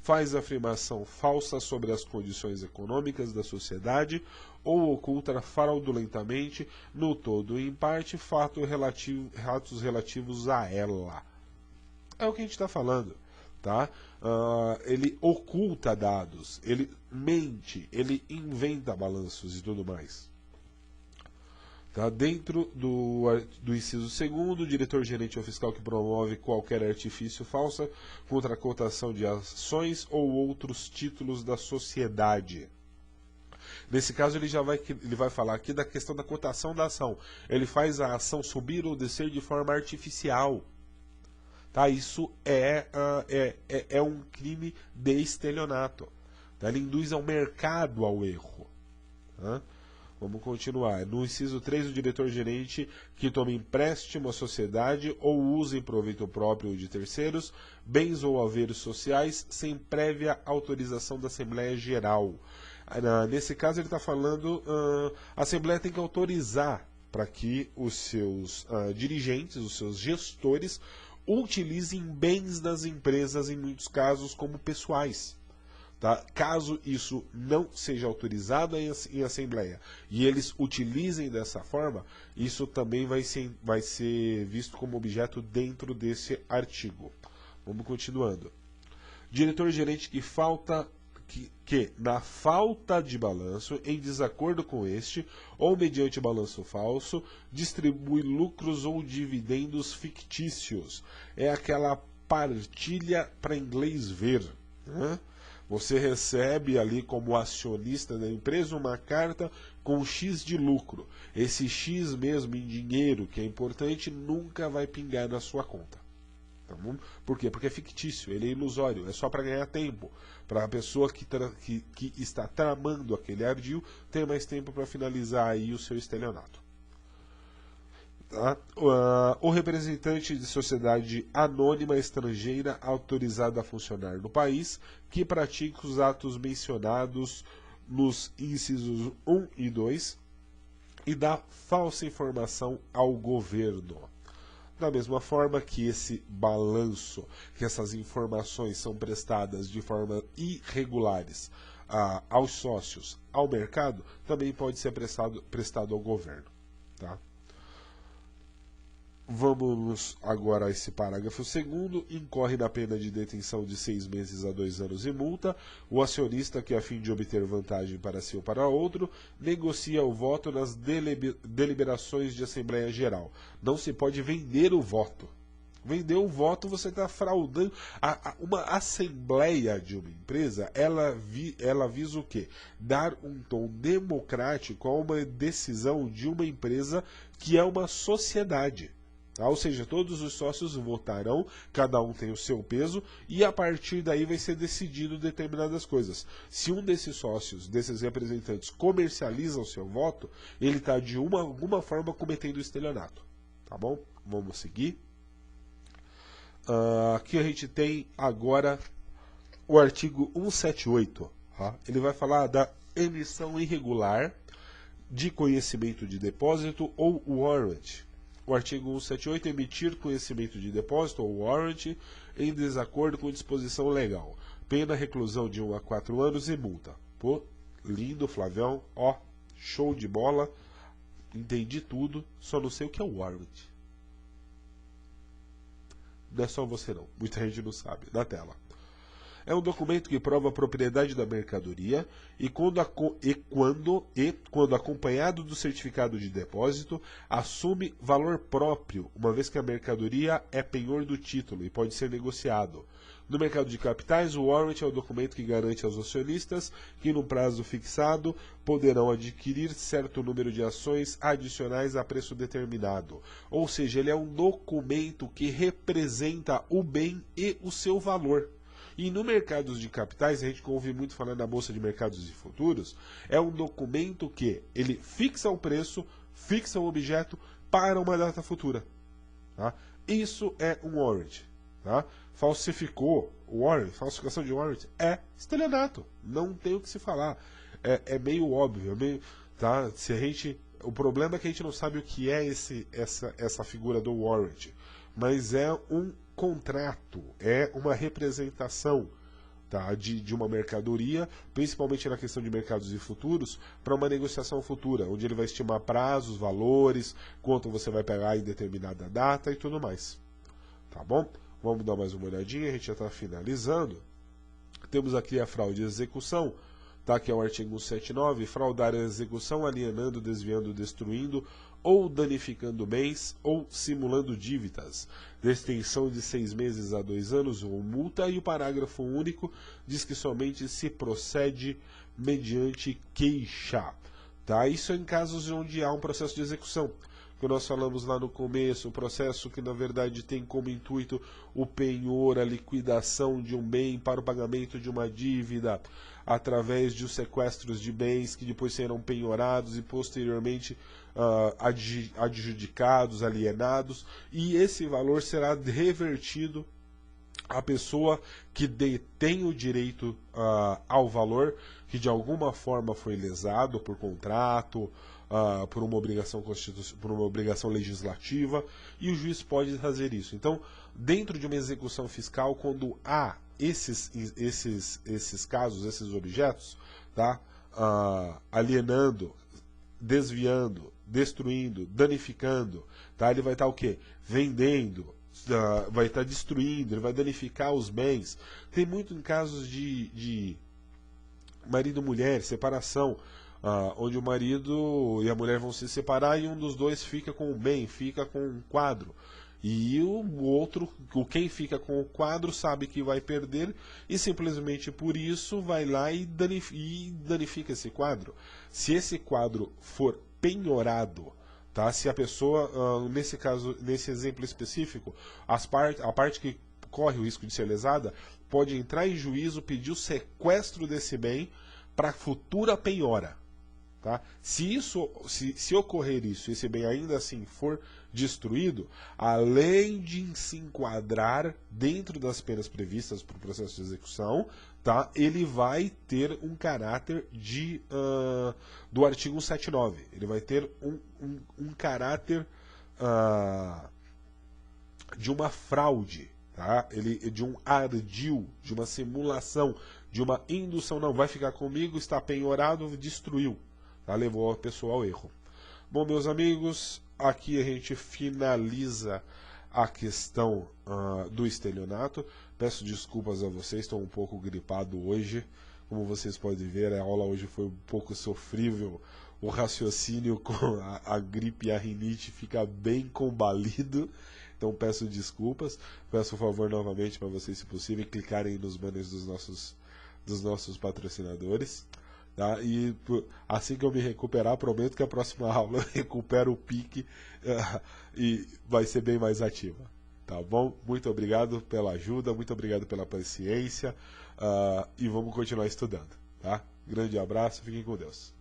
faz afirmação falsa sobre as condições econômicas da sociedade ou oculta fraudulentamente, no todo ou em parte, fatos relativos a ela. É o que a gente está falando. Tá? Ele oculta dados, ele mente, ele inventa balanços e tudo mais. Tá? Dentro do inciso 2º, o diretor-gerente ou fiscal que promove qualquer artifício falso contra a cotação de ações ou outros títulos da sociedade. Nesse caso, ele vai falar aqui da questão da cotação da ação. Ele faz a ação subir ou descer de forma artificial. Tá? Isso é um crime de estelionato. Tá? Ele induz ao mercado ao erro. Tá? Vamos continuar. No inciso 3, o diretor-gerente que toma empréstimo à sociedade ou usa em proveito próprio ou de terceiros, bens ou haveres sociais, sem prévia autorização da Assembleia Geral. Nesse caso, ele está falando, a Assembleia tem que autorizar para que os seus dirigentes, os seus gestores, utilizem bens das empresas, em muitos casos, como pessoais. Tá? Caso isso não seja autorizado em Assembleia e eles utilizem dessa forma, isso também vai ser visto como objeto dentro desse artigo. Vamos continuando. Diretor-gerente que, na falta de balanço, em desacordo com este, ou mediante balanço falso, distribui lucros ou dividendos fictícios. É aquela partilha para inglês ver. Né? Você recebe ali como acionista da empresa uma carta com X de lucro. Esse X mesmo em dinheiro, que é importante, nunca vai pingar na sua conta. Tá bom? Por quê? Porque é fictício, ele é ilusório, é só para ganhar tempo. Para a pessoa que está tramando aquele ardil ter mais tempo para finalizar aí o seu estelionato. Tá? O representante de sociedade anônima estrangeira autorizada a funcionar no país que pratica os atos mencionados nos incisos 1 e 2 e dá falsa informação ao governo. Da mesma forma que esse balanço, que essas informações são prestadas de forma irregulares aos sócios, ao mercado, também pode ser prestado ao governo. Tá? Vamos agora a esse parágrafo 2º. Incorre na pena de detenção de 6 meses a 2 anos e multa o acionista que, a fim de obter vantagem para si ou para outro, negocia o voto nas deliberações de Assembleia Geral. Não se pode vender o voto. Vender o voto, você está fraudando. Uma assembleia de uma empresa, ela visa o quê? Dar um tom democrático a uma decisão de uma empresa que é uma sociedade. Ou seja, todos os sócios votarão, cada um tem o seu peso, e a partir daí vai ser decidido determinadas coisas. Se um desses sócios, desses representantes, comercializa o seu voto, ele está de alguma forma cometendo estelionato. Tá bom? Vamos seguir. Aqui a gente tem agora o artigo 178. Tá? Ele vai falar da emissão irregular de conhecimento de depósito ou warrant. O artigo 178, emitir conhecimento de depósito ou warrant em desacordo com disposição legal. Pena reclusão de 1 a 4 anos e multa. Pô, lindo, Flavião. Ó, show de bola. Entendi tudo, só não sei o que é o warrant. Não é só você não, muita gente não sabe. Na tela. É um documento que prova a propriedade da mercadoria e quando acompanhado do certificado de depósito, assume valor próprio, uma vez que a mercadoria é penhor do título e pode ser negociado. No mercado de capitais, o warrant é o documento que garante aos acionistas que, no prazo fixado, poderão adquirir certo número de ações adicionais a preço determinado. Ou seja, ele é um documento que representa o bem e o seu valor. E no mercado de capitais, a gente ouve muito falar na Bolsa de Mercados e Futuros, é um documento que ele fixa o preço, fixa o objeto para uma data futura. Tá? Isso é um warrant. Tá? Falsificou o warrant, falsificação de warrant é estelionato. Não tem o que se falar. É meio óbvio. Tá? O problema é que a gente não sabe o que é essa figura do warrant. Mas é um contrato, é uma representação tá, de uma mercadoria, principalmente na questão de mercados e futuros, para uma negociação futura, onde ele vai estimar prazos, valores, quanto você vai pegar em determinada data e tudo mais. Tá bom? Vamos dar mais uma olhadinha, a gente já está finalizando. Temos aqui a fraude de execução, tá, que é o artigo 179, fraudar a execução alienando, desviando, destruindo ou danificando bens ou simulando dívidas, detenção de 6 meses a 2 anos ou multa, e o parágrafo único diz que somente se procede mediante queixa. Tá? Isso é em casos onde há um processo de execução, que nós falamos lá no começo, o processo que na verdade tem como intuito o penhor, a liquidação de um bem para o pagamento de uma dívida, através de os sequestros de bens que depois serão penhorados e posteriormente adjudicados, alienados, e esse valor será revertido à pessoa que detém o direito ao valor, que de alguma forma foi lesado por contrato, por uma obrigação legislativa, e o juiz pode fazer isso. Então, dentro de uma execução fiscal, quando há esses casos, esses objetos, tá, alienando, desviando, destruindo, danificando, tá, ele vai estar o quê? Vendendo, vai estar destruindo, ele vai danificar os bens. Tem muito em casos de marido e mulher, separação, onde o marido e a mulher vão se separar e um dos dois fica com o bem, fica com um quadro. E o outro, quem fica com o quadro, sabe que vai perder e simplesmente por isso vai lá e danifica esse quadro. Se esse quadro for penhorado, tá? Se a pessoa, nesse caso, nesse exemplo específico, a parte que corre o risco de ser lesada, pode entrar em juízo, pedir o sequestro desse bem para futura penhora. Tá? Se ocorrer isso, esse bem ainda assim for destruído, além de se enquadrar dentro das penas previstas para o processo de execução, tá? Ele vai ter um caráter do artigo 179. Ele vai ter um caráter de uma fraude, tá? De um ardil, de uma simulação, de uma indução. Não, vai ficar comigo, está penhorado, destruiu. Tá? Levou a pessoa ao erro. Bom, meus amigos, aqui a gente finaliza a questão do estelionato. Peço desculpas a vocês, estou um pouco gripado hoje. Como vocês podem ver, a aula hoje foi um pouco sofrível. O raciocínio com a gripe e a rinite fica bem combalido. Então peço desculpas. Peço um favor novamente para vocês, se possível, clicarem nos banners dos nossos patrocinadores. Tá? E assim que eu me recuperar, prometo que a próxima aula eu recupero o pique e vai ser bem mais ativa. Tá bom? Muito obrigado pela ajuda, muito obrigado pela paciência e vamos continuar estudando. Tá? Grande abraço, fiquem com Deus.